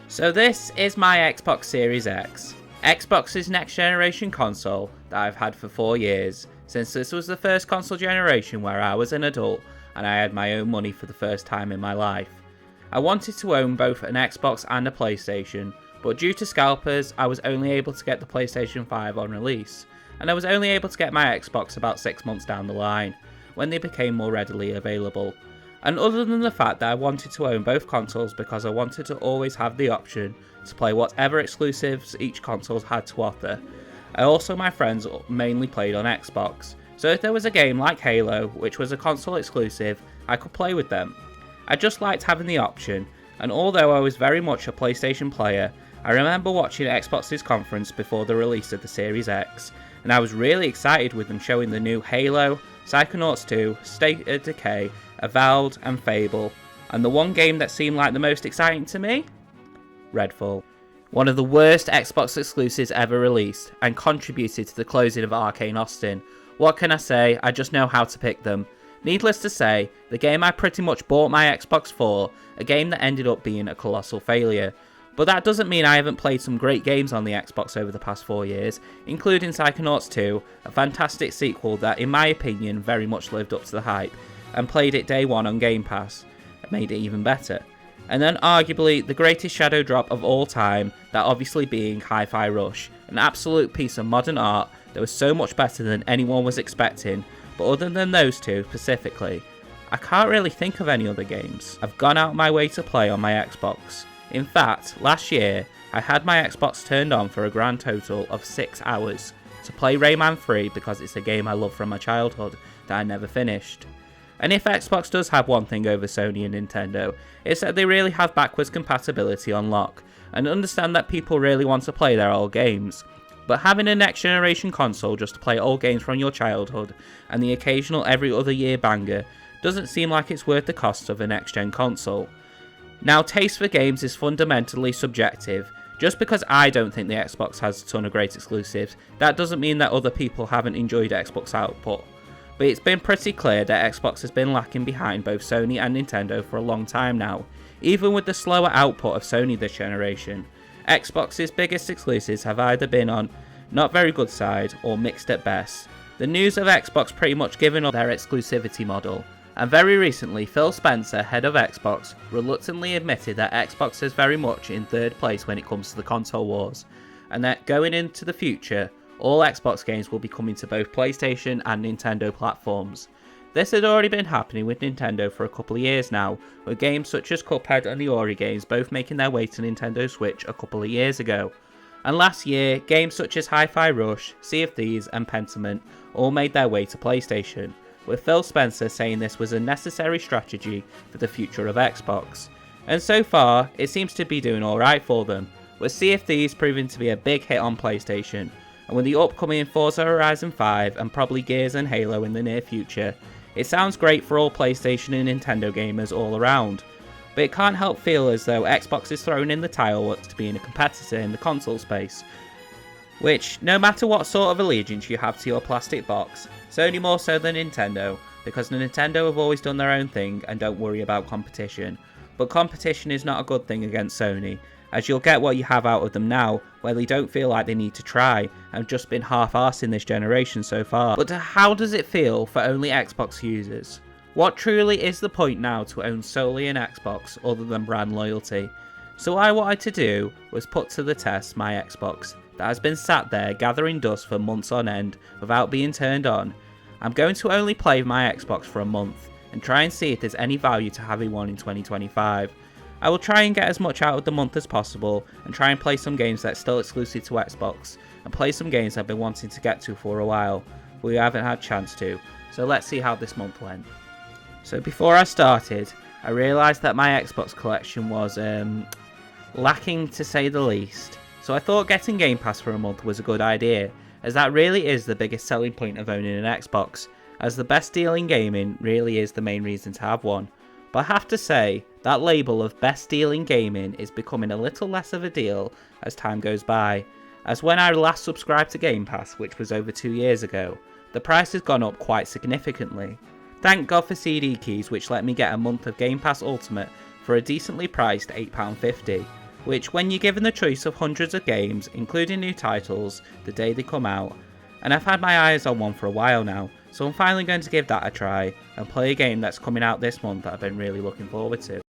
So this is my Xbox Series X. Xbox's next generation console that I've had for 4 years, since this was the first console generation where I was an adult and I had my own money for the first time in my life. I wanted to own both an Xbox and a PlayStation, but due to scalpers I was only able to get the PlayStation 5 on release, and I was only able to get my Xbox about 6 months down the line, when they became more readily available. And other than the fact that I wanted to own both consoles because I wanted to always have the option to play whatever exclusives each console had to offer, my friends mainly played on Xbox, so if there was a game like Halo, which was a console exclusive, I could play with them. I just liked having the option, and although I was very much a PlayStation player, I remember watching Xbox's conference before the release of the Series X, and I was really excited with them showing the new Halo, Psychonauts 2, State of Decay, Avowed and Fable, and the one game that seemed like the most exciting to me? Redfall. One of the worst Xbox exclusives ever released, and contributed to the closing of Arcane Austin. What can I say, I just know how to pick them. Needless to say, the game I pretty much bought my Xbox for, a game that ended up being a colossal failure. But that doesn't mean I haven't played some great games on the Xbox over the past 4 years, including Psychonauts 2, a fantastic sequel that in my opinion very much lived up to the hype, and played it day one on Game Pass, and made it even better. And then arguably the greatest shadow drop of all time, that obviously being Hi-Fi Rush, an absolute piece of modern art that was so much better than anyone was expecting, but other than those two specifically, I can't really think of any other games I've gone out my way to play on my Xbox. In fact, last year, I had my Xbox turned on for a grand total of 6 hours to play Rayman 3 because it's a game I love from my childhood that I never finished. And if Xbox does have one thing over Sony and Nintendo, it's that they really have backwards compatibility on lock, and understand that people really want to play their old games. But having a next generation console just to play old games from your childhood, and the occasional every other year banger, doesn't seem like it's worth the cost of a next gen console. Now, taste for games is fundamentally subjective. Just because I don't think the Xbox has a ton of great exclusives, that doesn't mean that other people haven't enjoyed Xbox output. But it's been pretty clear that Xbox has been lacking behind both Sony and Nintendo for a long time now, even with the slower output of Sony this generation. Xbox's biggest exclusives have either been on not very good side or mixed at best. The news of Xbox pretty much giving up their exclusivity model, and very recently Phil Spencer, head of Xbox, reluctantly admitted that Xbox is very much in third place when it comes to the console wars, and that going into the future, all Xbox games will be coming to both PlayStation and Nintendo platforms. This had already been happening with Nintendo for a couple of years now, with games such as Cuphead and the Ori games both making their way to Nintendo Switch a couple of years ago. And last year, games such as Hi-Fi Rush, Sea of Thieves and Pentiment all made their way to PlayStation, with Phil Spencer saying this was a necessary strategy for the future of Xbox. And so far, it seems to be doing alright for them, with Sea of Thieves proving to be a big hit on PlayStation, and with the upcoming Forza Horizon 5 and probably Gears and Halo in the near future, it sounds great for all PlayStation and Nintendo gamers all around. But it can't help feel as though Xbox is throwing in the towel to being a competitor in the console space. Which, no matter what sort of allegiance you have to your plastic box, Sony more so than Nintendo, because Nintendo have always done their own thing and don't worry about competition. But competition is not a good thing against Sony, as you'll get what you have out of them now, where they don't feel like they need to try, and have just been half-arsed in this generation so far. But how does it feel for only Xbox users? What truly is the point now to own solely an Xbox other than brand loyalty? So what I wanted to do was put to the test my Xbox, that has been sat there gathering dust for months on end without being turned on. I'm going to only play my Xbox for a month, and try and see if there's any value to having one in 2025. I will try and get as much out of the month as possible, and try and play some games that's still exclusive to Xbox, and play some games I've been wanting to get to for a while, but we haven't had a chance to, so let's see how this month went. So before I started, I realised that my Xbox collection was lacking to say the least, so I thought getting Game Pass for a month was a good idea, as that really is the biggest selling point of owning an Xbox, as the best deal in gaming really is the main reason to have one. But I have to say, that label of best deal in gaming is becoming a little less of a deal as time goes by, as when I last subscribed to Game Pass, which was over 2 years ago, the price has gone up quite significantly. Thank God for CD keys, which let me get a month of Game Pass Ultimate for a decently priced £8.50, which when you're given the choice of hundreds of games, including new titles, the day they come out, and I've had my eyes on one for a while now, so I'm finally going to give that a try and play a game that's coming out this month that I've been really looking forward to.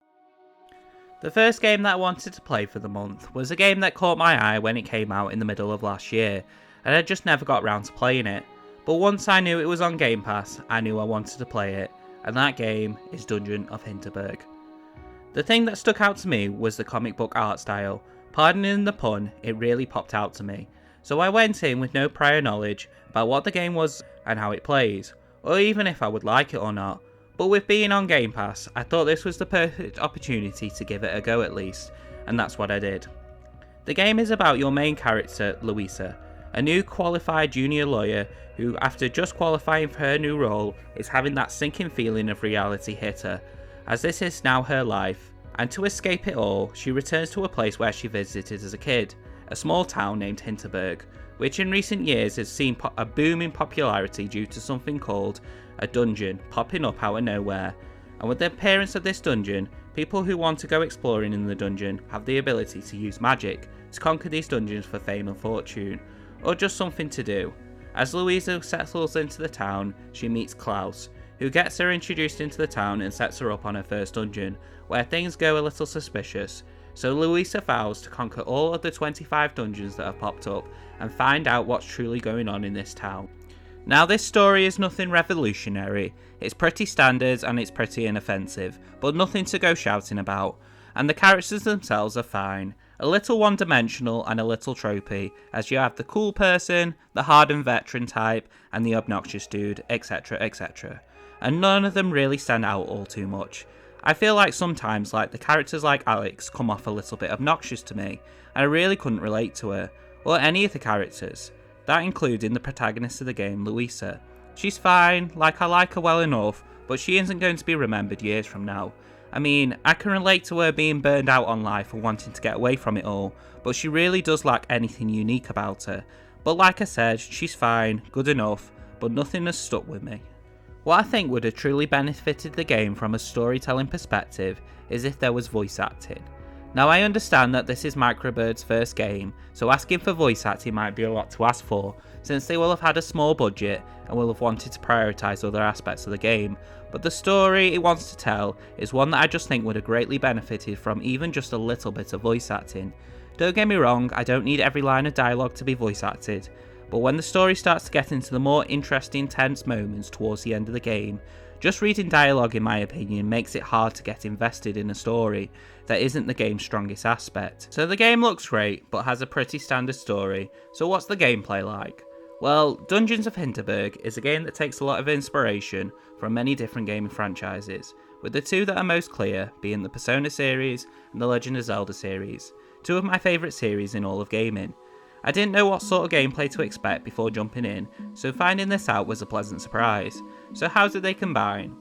The first game that I wanted to play for the month was a game that caught my eye when it came out in the middle of last year, and I just never got round to playing it. But once I knew it was on Game Pass, I knew I wanted to play it, and that game is Dungeon of Hinterberg. The thing that stuck out to me was the comic book art style. Pardoning the pun, it really popped out to me. So I went in with no prior knowledge about what the game was and how it plays, or even if I would like it or not. But with being on Game Pass, I thought this was the perfect opportunity to give it a go at least, and that's what I did. The game is about your main character, Louisa, a new qualified junior lawyer who, after just qualifying for her new role, is having that sinking feeling of reality hit her, as this is now her life, and to escape it all, she returns to a place where she visited as a kid, a small town named Hinterberg, which in recent years has seen a boom in popularity due to something called a dungeon popping up out of nowhere. And with the appearance of this dungeon, people who want to go exploring in the dungeon have the ability to use magic to conquer these dungeons for fame and fortune, or just something to do. As Louisa settles into the town, she meets Klaus, who gets her introduced into the town and sets her up on her first dungeon, where things go a little suspicious. So Louisa vows to conquer all of the 25 dungeons that have popped up and find out what's truly going on in this town. Now this story is nothing revolutionary, it's pretty standard and it's pretty inoffensive, but nothing to go shouting about, and the characters themselves are fine, a little one-dimensional and a little tropey, as you have the cool person, the hardened veteran type, and the obnoxious dude, etc, etc. And none of them really stand out all too much. I feel like sometimes the characters like Alex come off a little bit obnoxious to me, and I really couldn't relate to her, or any of the characters, that including the protagonist of the game, Louisa. She's fine, I like her well enough, but she isn't going to be remembered years from now. I mean, I can relate to her being burned out on life and wanting to get away from it all, but she really does lack anything unique about her. But like I said, she's fine, good enough, but nothing has stuck with me. What I think would have truly benefited the game from a storytelling perspective is if there was voice acting. Now I understand that this is Microbird's first game, so asking for voice acting might be a lot to ask for, since they will have had a small budget and will have wanted to prioritise other aspects of the game, but the story it wants to tell is one that I just think would have greatly benefited from even just a little bit of voice acting. Don't get me wrong, I don't need every line of dialogue to be voice acted, but when the story starts to get into the more interesting, tense moments towards the end of the game, just reading dialogue in my opinion makes it hard to get invested in a story that isn't the game's strongest aspect. So the game looks great, but has a pretty standard story, so what's the gameplay like? Well, Dungeons of Hinterberg is a game that takes a lot of inspiration from many different gaming franchises, with the two that are most clear being the Persona series and the Legend of Zelda series, two of my favourite series in all of gaming. I didn't know what sort of gameplay to expect before jumping in, so finding this out was a pleasant surprise. So how did they combine?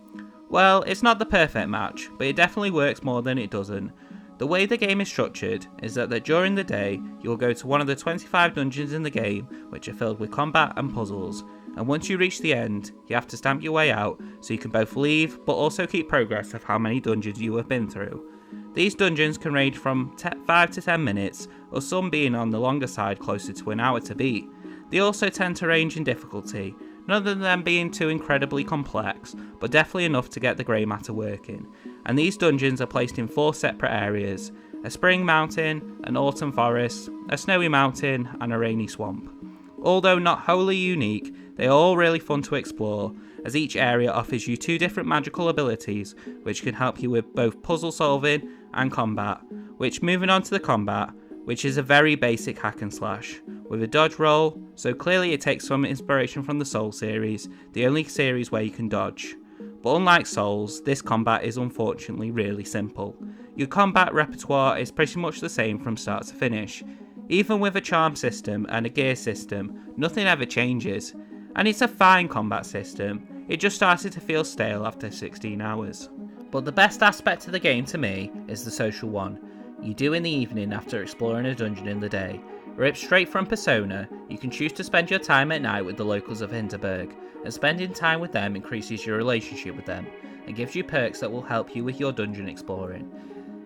Well, it's not the perfect match, but it definitely works more than it doesn't. The way the game is structured is that during the day, you will go to one of the 25 dungeons in the game, which are filled with combat and puzzles, and once you reach the end, you have to stamp your way out so you can both leave, but also keep progress of how many dungeons you have been through. These dungeons can range from 5 to 10 minutes, or some being on the longer side closer to an hour to beat. They also tend to range in difficulty, none of them being too incredibly complex, but definitely enough to get the grey matter working. And these dungeons are placed in 4 separate areas: a spring mountain, an autumn forest, a snowy mountain, and a rainy swamp. Although not wholly unique, they are all really fun to explore, as each area offers you 2 different magical abilities which can help you with both puzzle solving and combat, which moving on to the combat, which is a very basic hack and slash, with a dodge roll, so clearly it takes some inspiration from the Soul series, the only series where you can dodge. But unlike Souls, this combat is unfortunately really simple. Your combat repertoire is pretty much the same from start to finish. Even with a charm system and a gear system, nothing ever changes. And it's a fine combat system, it just started to feel stale after 16 hours. But the best aspect of the game to me is the social one. You do in the evening after exploring a dungeon in the day. Ripped straight from Persona, you can choose to spend your time at night with the locals of Hinterberg, and spending time with them increases your relationship with them, and gives you perks that will help you with your dungeon exploring.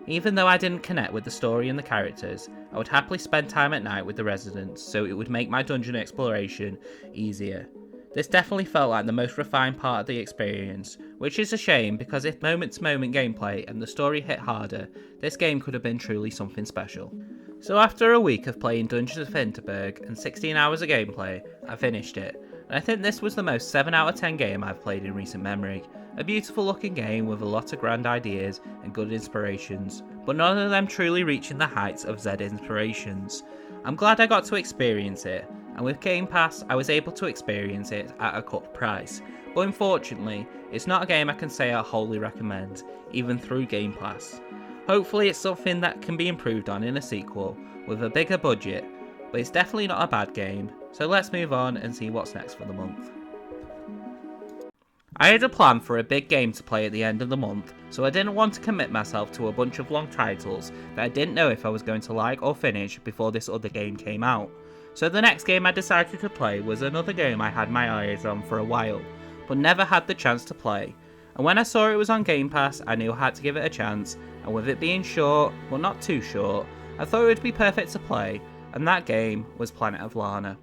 Even though I didn't connect with the story and the characters, I would happily spend time at night with the residents, so it would make my dungeon exploration easier. This definitely felt like the most refined part of the experience, which is a shame because if moment-to-moment gameplay and the story hit harder, this game could have been truly something special. So after a week of playing Dungeons of Hinterberg and 16 hours of gameplay, I finished it, and I think this was the most 7 out of 10 game I've played in recent memory. A beautiful looking game with a lot of grand ideas and good inspirations, but none of them truly reaching the heights of Z Inspirations. I'm glad I got to experience it, and with Game Pass I was able to experience it at a cut price, but unfortunately it's not a game I can say I wholly recommend, even through Game Pass. Hopefully it's something that can be improved on in a sequel, with a bigger budget, but it's definitely not a bad game, so let's move on and see what's next for the month. I had a plan for a big game to play at the end of the month, so I didn't want to commit myself to a bunch of long titles that I didn't know if I was going to like or finish before this other game came out. So the next game I decided to play was another game I had my eyes on for a while, but never had the chance to play. And when I saw it was on Game Pass, I knew I had to give it a chance, and with it being short, but not too short, I thought it would be perfect to play, and that game was Planet of Lana.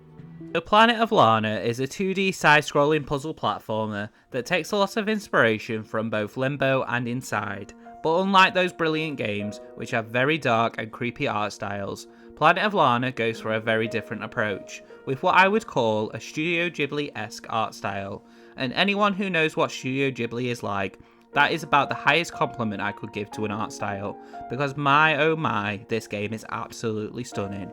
The Planet of Lana is a 2D side-scrolling puzzle platformer that takes a lot of inspiration from both Limbo and Inside, but unlike those brilliant games, which have very dark and creepy art styles, Planet of Lana goes for a very different approach, with what I would call a Studio Ghibli-esque art style, and anyone who knows what Studio Ghibli is like, that is about the highest compliment I could give to an art style, because my oh my, this game is absolutely stunning.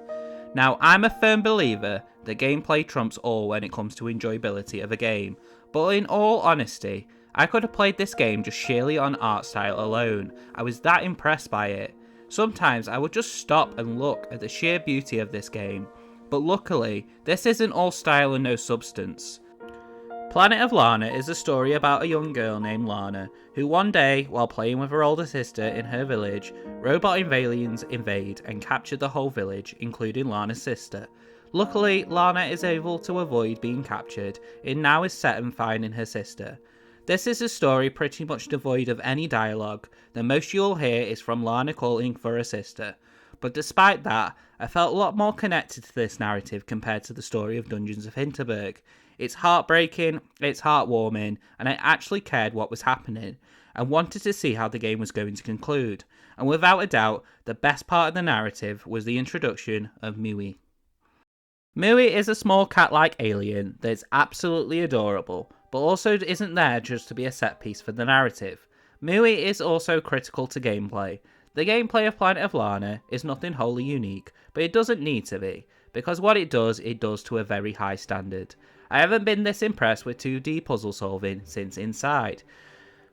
Now, I'm a firm believer that gameplay trumps all when it comes to enjoyability of a game, but in all honesty, I could have played this game just sheerly on art style alone. I was that impressed by it. Sometimes I would just stop and look at the sheer beauty of this game, but luckily, this isn't all style and no substance. Planet of Lana is a story about a young girl named Lana, who one day, while playing with her older sister in her village, robot aliens invade and capture the whole village, including Lana's sister. Luckily, Lana is able to avoid being captured, and now is set and finding her sister. This is a story pretty much devoid of any dialogue, the most you'll hear is from Lana calling for her sister. But despite that, I felt a lot more connected to this narrative compared to the story of Dungeons of Hinterberg. It's heartbreaking, it's heartwarming, and I actually cared what was happening, and wanted to see how the game was going to conclude. And without a doubt, the best part of the narrative was the introduction of Mui. Mui is a small cat-like alien that is absolutely adorable, but also isn't there just to be a set piece for the narrative. Mui is also critical to gameplay. The gameplay of Planet of Lana is nothing wholly unique, but it doesn't need to be, because what it does to a very high standard. I haven't been this impressed with 2D puzzle solving since Inside.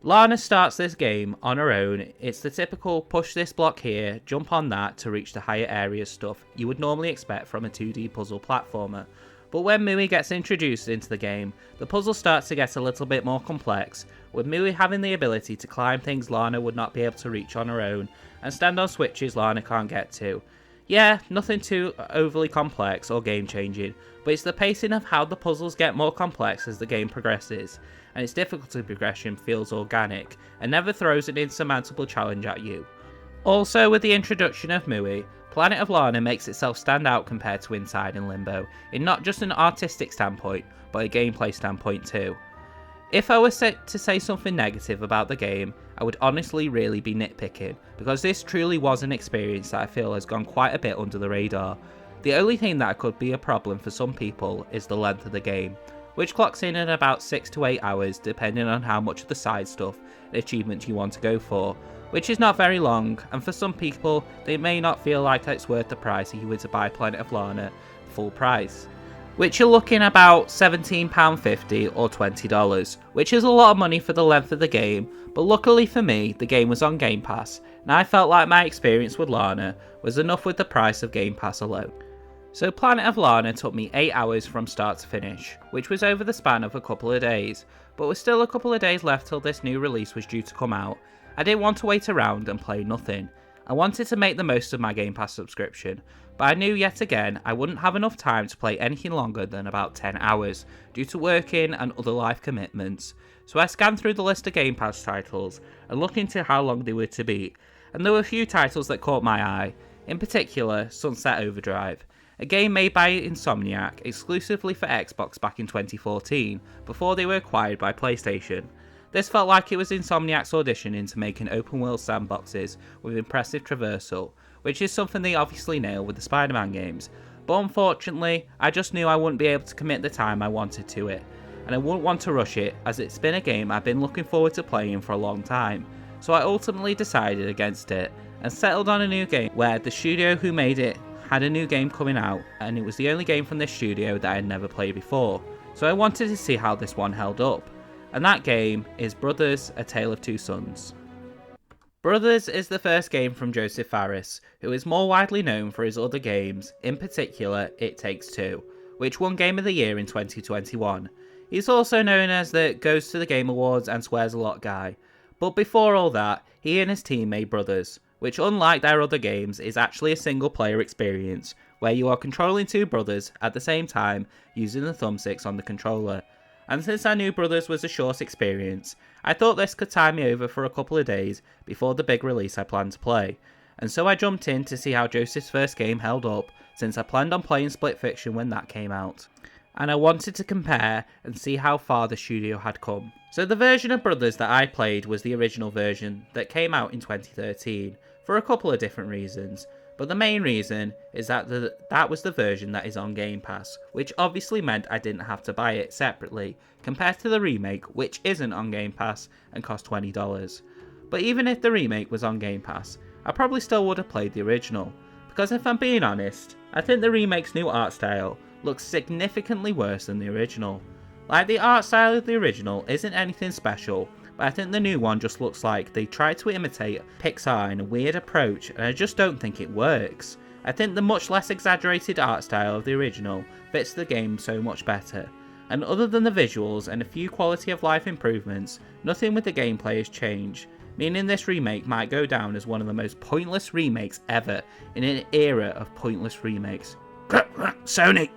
Lana starts this game on her own. It's the typical push this block here, jump on that to reach the higher areas stuff you would normally expect from a 2D puzzle platformer. But when Mui gets introduced into the game, the puzzle starts to get a little bit more complex, with Mui having the ability to climb things Lana would not be able to reach on her own, and stand on switches Lana can't get to. Yeah, nothing too overly complex or game-changing, but it's the pacing of how the puzzles get more complex as the game progresses, and its difficulty progression feels organic, and never throws an insurmountable challenge at you. Also, with the introduction of Mui, Planet of Lana makes itself stand out compared to Inside and Limbo, in not just an artistic standpoint, but a gameplay standpoint too. If I was to say something negative about the game, I would honestly really be nitpicking, because this truly was an experience that I feel has gone quite a bit under the radar. The only thing that could be a problem for some people is the length of the game, which clocks in at about 6 to 8 hours depending on how much of the side stuff and achievements you want to go for, which is not very long, and for some people they may not feel like it's worth the price if you were to buy Planet of Lana full price, which you're looking about £17.50 or $20, which is a lot of money for the length of the game, but luckily for me the game was on Game Pass, and I felt like my experience with Lana was enough with the price of Game Pass alone. So Planet of Lana took me 8 hours from start to finish, which was over the span of a couple of days, but with still a couple of days left till this new release was due to come out. I didn't want to wait around and play nothing. I wanted to make the most of my Game Pass subscription, but I knew yet again I wouldn't have enough time to play anything longer than about 10 hours, due to working and other life commitments. So I scanned through the list of Game Pass titles and looked into how long they were to be, and there were a few titles that caught my eye, in particular Sunset Overdrive, a game made by Insomniac exclusively for Xbox back in 2014, before they were acquired by PlayStation. This felt like it was Insomniac's audition into making open world sandboxes with impressive traversal, which is something they obviously nailed with the Spider-Man games, but unfortunately I just knew I wouldn't be able to commit the time I wanted to it, and I wouldn't want to rush it as it's been a game I've been looking forward to playing for a long time, so I ultimately decided against it and settled on a new game where the studio who made it had a new game coming out, and it was the only game from this studio that I had never played before, so I wanted to see how this one held up. And that game is Brothers: A Tale of Two Sons. Brothers is the first game from Joseph Fares, who is more widely known for his other games, in particular It Takes Two, which won Game of the Year in 2021. He's also known as the Goes to the Game Awards and Swears a Lot guy, but before all that, he and his team made Brothers, which unlike their other games is actually a single player experience, where you are controlling two brothers at the same time using the thumbsticks on the controller. And since I knew Brothers was a short experience, I thought this could tie me over for a couple of days before the big release I planned to play, and so I jumped in to see how Joseph's first game held up, since I planned on playing Split Fiction when that came out, and I wanted to compare and see how far the studio had come. So the version of Brothers that I played was the original version that came out in 2013, for a couple of different reasons. But the main reason is that that was the version that is on Game Pass, which obviously meant I didn't have to buy it separately, compared to the remake, which isn't on Game Pass and cost $20. But even if the remake was on Game Pass, I probably still would have played the original, because if I'm being honest, I think the remake's new art style looks significantly worse than the original. Like, the art style of the original isn't anything special, but I think the new one just looks like they tried to imitate Pixar in a weird approach, and I just don't think it works. I think the much less exaggerated art style of the original fits the game so much better, and other than the visuals and a few quality of life improvements, nothing with the gameplay has changed, meaning this remake might go down as one of the most pointless remakes ever in an era of pointless remakes. Sony!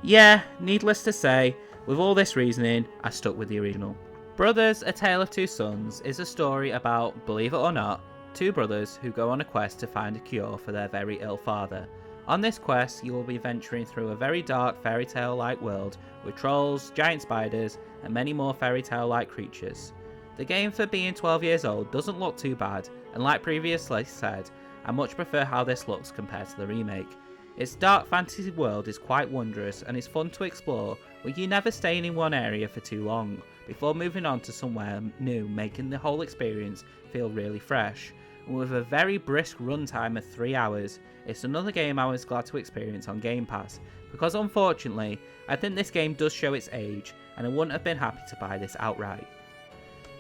Yeah, needless to say, with all this reasoning, I stuck with the original. Brothers: A Tale of Two Sons is a story about, believe it or not, two brothers who go on a quest to find a cure for their very ill father. On this quest, you will be venturing through a very dark fairy tale-like world with trolls, giant spiders, and many more fairy tale-like creatures. The game, for being 12 years old, doesn't look too bad, and like previously said, I much prefer how this looks compared to the remake. Its dark fantasy world is quite wondrous and is fun to explore, with you never staying in one area for too long, before moving on to somewhere new, making the whole experience feel really fresh. And with a very brisk runtime of 3 hours, it's another game I was glad to experience on Game Pass, because unfortunately, I think this game does show its age, and I wouldn't have been happy to buy this outright.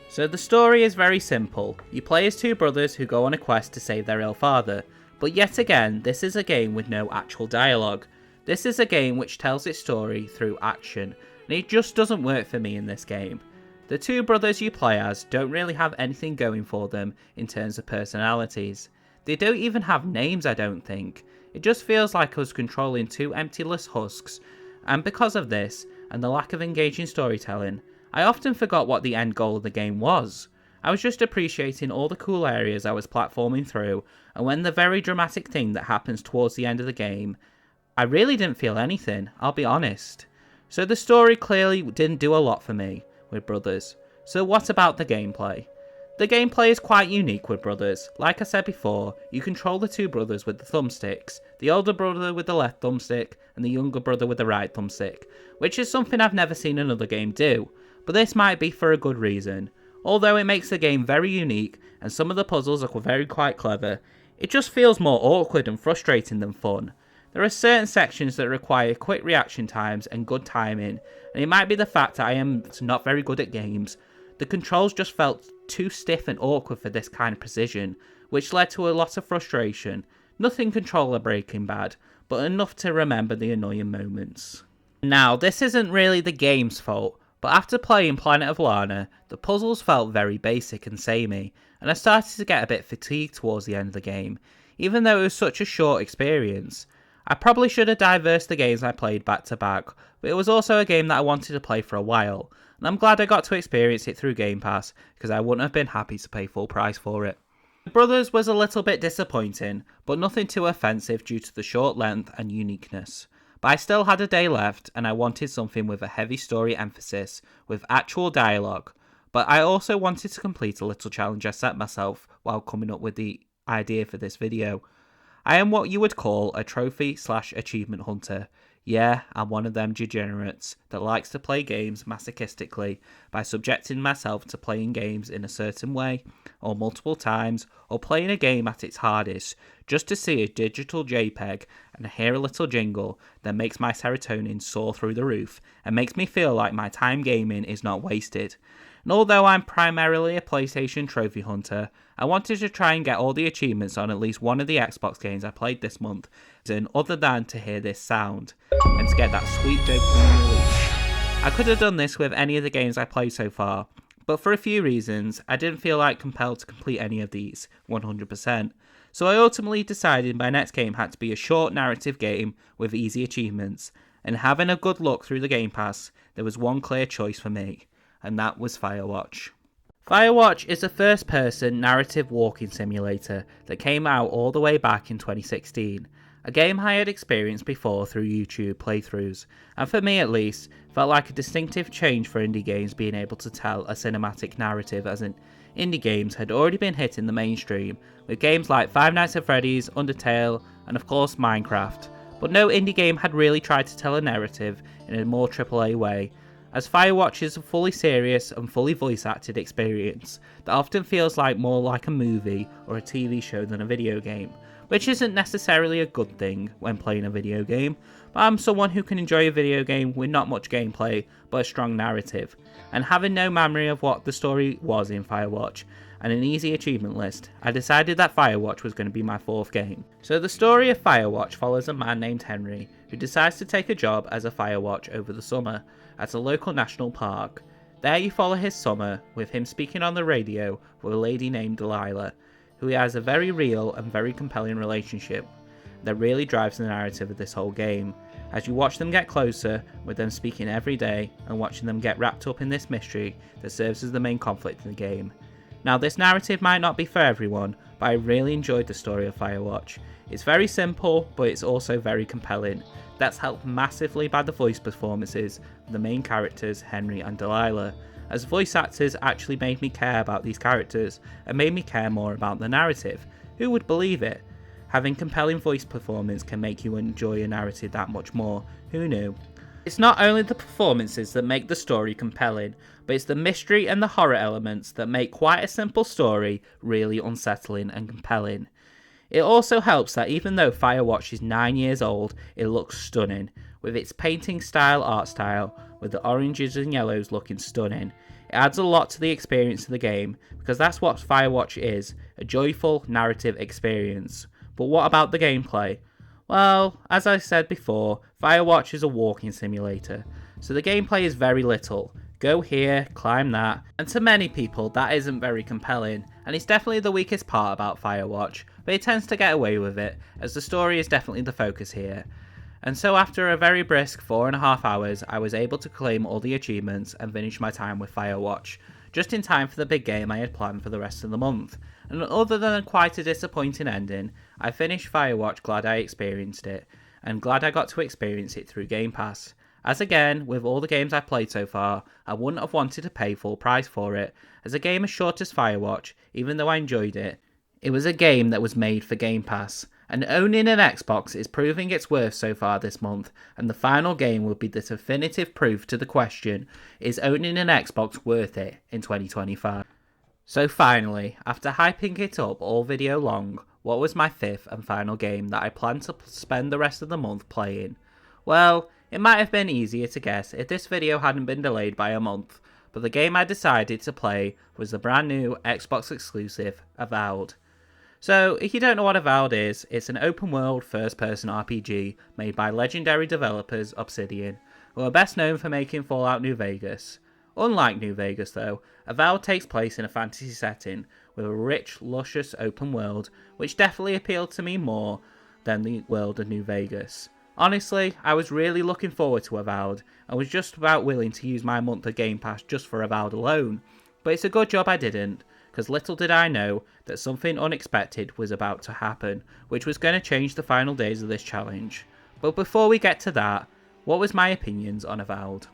So the story is very simple. You play as two brothers who go on a quest to save their ill father, but yet again, this is a game with no actual dialogue. This is a game which tells its story through action, and it just doesn't work for me in this game. The two brothers you play as don't really have anything going for them in terms of personalities. They don't even have names, I don't think. It just feels like us controlling two emptyless husks, and because of this, and the lack of engaging storytelling, I often forgot what the end goal of the game was. I was just appreciating all the cool areas I was platforming through, and when the very dramatic thing that happens towards the end of the game, I really didn't feel anything, I'll be honest. So the story clearly didn't do a lot for me with Brothers. So what about the gameplay? The gameplay is quite unique with Brothers. Like I said before, you control the two brothers with the thumbsticks, the older brother with the left thumbstick and the younger brother with the right thumbstick, which is something I've never seen another game do, but this might be for a good reason. Although it makes the game very unique and some of the puzzles are very quite clever, it just feels more awkward and frustrating than fun. There are certain sections that require quick reaction times and good timing, and it might be the fact that I am not very good at games. The controls just felt too stiff and awkward for this kind of precision, which led to a lot of frustration. Nothing controller breaking bad, but enough to remember the annoying moments. Now, this isn't really the game's fault, but after playing Planet of Lana, the puzzles felt very basic and samey, and I started to get a bit fatigued towards the end of the game, even though it was such a short experience. I probably should have diversed the games I played back to back, but it was also a game that I wanted to play for a while, and I'm glad I got to experience it through Game Pass, because I wouldn't have been happy to pay full price for it. Brothers was a little bit disappointing, but nothing too offensive due to the short length and uniqueness. But I still had a day left, and I wanted something with a heavy story emphasis, with actual dialogue. But I also wanted to complete a little challenge I set myself while coming up with the idea for this video. I am what you would call a trophy/achievement hunter. Yeah, I'm one of them degenerates that likes to play games masochistically by subjecting myself to playing games in a certain way, or multiple times, or playing a game at its hardest, just to see a digital JPEG and hear a little jingle that makes my serotonin soar through the roof and makes me feel like my time gaming is not wasted. And although I'm primarily a PlayStation trophy hunter, I wanted to try and get all the achievements on at least one of the Xbox games I played this month, other than to hear this sound, and to get that sweet dopamine release. I could have done this with any of the games I played so far, but for a few reasons, I didn't feel like compelled to complete any of these 100%. So I ultimately decided my next game had to be a short narrative game with easy achievements, and having a good look through the Game Pass, there was one clear choice for me, and that was Firewatch. Firewatch is a first-person narrative walking simulator that came out all the way back in 2016, a game I had experienced before through YouTube playthroughs, and for me at least, felt like a distinctive change for indie games being able to tell a cinematic narrative, as in indie games had already been hitting the mainstream, with games like Five Nights at Freddy's, Undertale, and of course Minecraft, but no indie game had really tried to tell a narrative in a more AAA way, as Firewatch is a fully serious and fully voice-acted experience that often feels more like a movie or a TV show than a video game, which isn't necessarily a good thing when playing a video game, but I'm someone who can enjoy a video game with not much gameplay but a strong narrative, and having no memory of what the story was in Firewatch and an easy achievement list, I decided that Firewatch was going to be my fourth game. So the story of Firewatch follows a man named Henry who decides to take a job as a Firewatch over the summer at a local national park. There you follow his summer with him speaking on the radio with a lady named Delilah, who he has a very real and very compelling relationship that really drives the narrative of this whole game, as you watch them get closer, with them speaking every day and watching them get wrapped up in this mystery that serves as the main conflict in the game. Now this narrative might not be for everyone, but I really enjoyed the story of Firewatch. It's very simple, but it's also very compelling. That's helped massively by the voice performances of the main characters, Henry and Delilah, as voice actors actually made me care about these characters and made me care more about the narrative. Who would believe it? Having compelling voice performance can make you enjoy a narrative that much more. Who knew? It's not only the performances that make the story compelling, but it's the mystery and the horror elements that make quite a simple story really unsettling and compelling. It also helps that even though Firewatch is 9 years old, it looks stunning, with its painting style art style, with the oranges and yellows looking stunning. It adds a lot to the experience of the game, because that's what Firewatch is, a joyful narrative experience. But what about the gameplay? Well, as I said before, Firewatch is a walking simulator, so the gameplay is very little. Go here, climb that, and to many people that isn't very compelling, and it's definitely the weakest part about Firewatch, but it tends to get away with it, as the story is definitely the focus here. And so after a very brisk 4.5 hours, I was able to claim all the achievements and finish my time with Firewatch, just in time for the big game I had planned for the rest of the month. And other than quite a disappointing ending, I finished Firewatch glad I experienced it, and glad I got to experience it through Game Pass. As again, with all the games I've played so far, I wouldn't have wanted to pay full price for it, as a game as short as Firewatch, even though I enjoyed it, it was a game that was made for Game Pass, and owning an Xbox is proving its worth so far this month, and the final game will be the definitive proof to the question, is owning an Xbox worth it in 2025? So finally, after hyping it up all video long, what was my fifth and final game that I plan to spend the rest of the month playing? Well, it might have been easier to guess if this video hadn't been delayed by a month, but the game I decided to play was the brand new Xbox exclusive Avowed. So, if you don't know what Avowed is, it's an open world first person RPG made by legendary developers Obsidian, who are best known for making Fallout New Vegas. Unlike New Vegas though, Avowed takes place in a fantasy setting with a rich, luscious open world, which definitely appealed to me more than the world of New Vegas. Honestly, I was really looking forward to Avowed, and was just about willing to use my month of Game Pass just for Avowed alone, but it's a good job I didn't, because little did I know that something unexpected was about to happen, which was going to change the final days of this challenge. But before we get to that, what was my opinions on Avowed?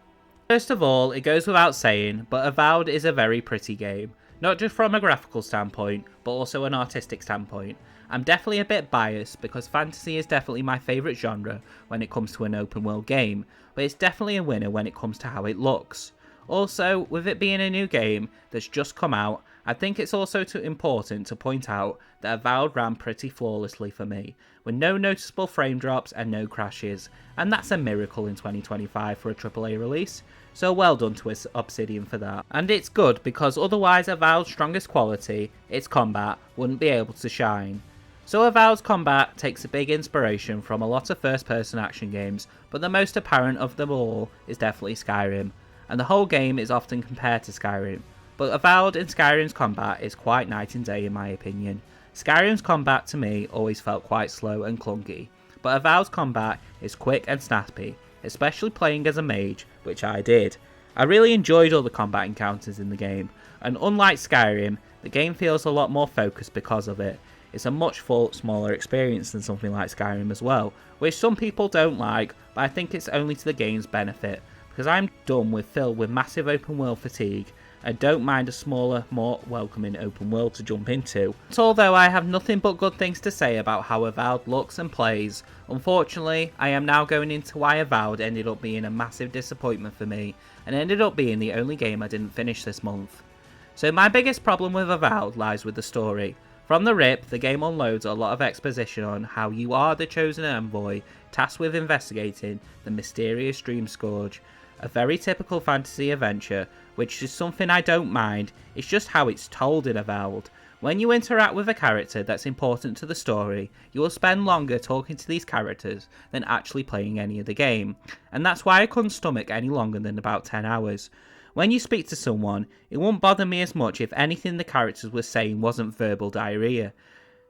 First of all, it goes without saying, but Avowed is a very pretty game. Not just from a graphical standpoint, but also an artistic standpoint. I'm definitely a bit biased because fantasy is definitely my favourite genre when it comes to an open world game, but it's definitely a winner when it comes to how it looks. Also, with it being a new game that's just come out, I think it's also important to point out that Avowed ran pretty flawlessly for me, with no noticeable frame drops and no crashes, and that's a miracle in 2025 for a AAA release, so well done to Obsidian for that. And it's good because otherwise Avowed's strongest quality, its combat, wouldn't be able to shine. So Avowed's combat takes a big inspiration from a lot of first-person action games, but the most apparent of them all is definitely Skyrim, and the whole game is often compared to Skyrim. But Avowed and Skyrim's combat is quite night and day in my opinion. Skyrim's combat to me always felt quite slow and clunky, but Avowed's combat is quick and snappy, especially playing as a mage, which I did. I really enjoyed all the combat encounters in the game, and unlike Skyrim, the game feels a lot more focused because of it. It's a much smaller experience than something like Skyrim as well, which some people don't like, but I think it's only to the game's benefit, because I'm done with filled with massive open world fatigue. I don't mind a smaller, more welcoming open world to jump into. But although I have nothing but good things to say about how Avowed looks and plays, unfortunately I am now going into why Avowed ended up being a massive disappointment for me, and ended up being the only game I didn't finish this month. So my biggest problem with Avowed lies with the story. From the rip, the game unloads a lot of exposition on how you are the chosen envoy, tasked with investigating the mysterious Dream Scourge, a very typical fantasy adventure, which is something I don't mind, it's just how it's told in Avowed. When you interact with a character that's important to the story, you will spend longer talking to these characters than actually playing any of the game, and that's why I couldn't stomach any longer than about 10 hours. When you speak to someone, it won't bother me as much if anything the characters were saying wasn't verbal diarrhea.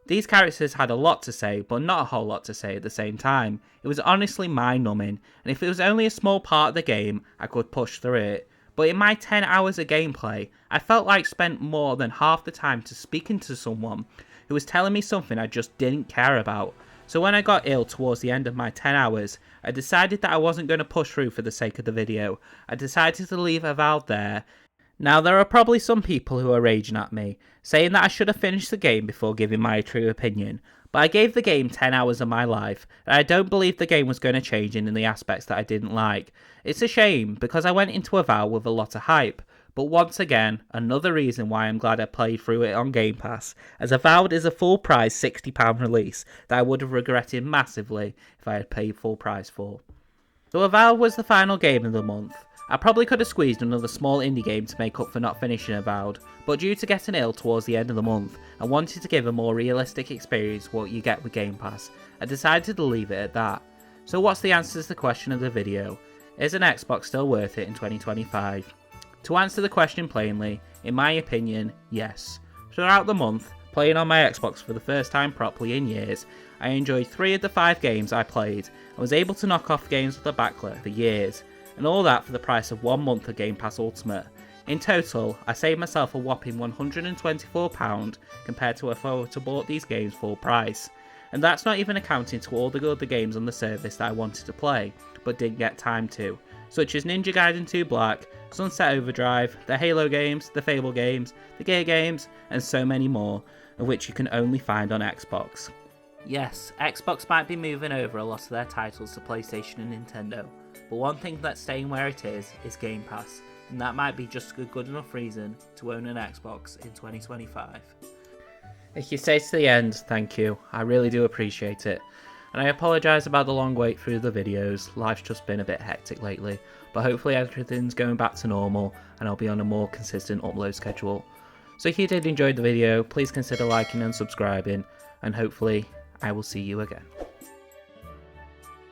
These characters had a lot to say, but not a whole lot to say at the same time. It was honestly mind-numbing, and if it was only a small part of the game, I could push through it. But in my 10 hours of gameplay, I felt like I spent more than half the time to speaking to someone who was telling me something I just didn't care about. So when I got ill towards the end of my 10 hours, I decided that I wasn't going to push through for the sake of the video. I decided to leave Avowed there. Now there are probably some people who are raging at me, saying that I should have finished the game before giving my true opinion, but I gave the game 10 hours of my life, and I don't believe the game was going to change in the aspects that I didn't like. It's a shame, because I went into Avowed with a lot of hype, but once again, another reason why I'm glad I played through it on Game Pass, as Avowed is a full price £60 release that I would have regretted massively if I had paid full price for. So Avowed was the final game of the month. I probably could have squeezed another small indie game to make up for not finishing Avowed, but due to getting ill towards the end of the month, and wanted to give a more realistic experience what you get with Game Pass, I decided to leave it at that. So what's the answer to the question of the video? Is an Xbox still worth it in 2025? To answer the question plainly, in my opinion, yes. Throughout the month, playing on my Xbox for the first time properly in years, I enjoyed 3 of the 5 games I played, and was able to knock off games with a backlog for years, and all that for the price of 1 month of Game Pass Ultimate. In total, I saved myself a whopping £124 compared to if I were to bought these games full price. And that's not even accounting to all the other games on the service that I wanted to play, but didn't get time to, such as Ninja Gaiden 2 Black, Sunset Overdrive, the Halo games, the Fable games, the Gear games, and so many more, of which you can only find on Xbox. Yes, Xbox might be moving over a lot of their titles to PlayStation and Nintendo, but one thing that's staying where it is Game Pass, and that might be just a good enough reason to own an Xbox in 2025. If you stay to the end, thank you, I really do appreciate it. And I apologise about the long wait through the videos, life's just been a bit hectic lately, but hopefully everything's going back to normal and I'll be on a more consistent upload schedule. So if you did enjoy the video, please consider liking and subscribing, and hopefully I will see you again.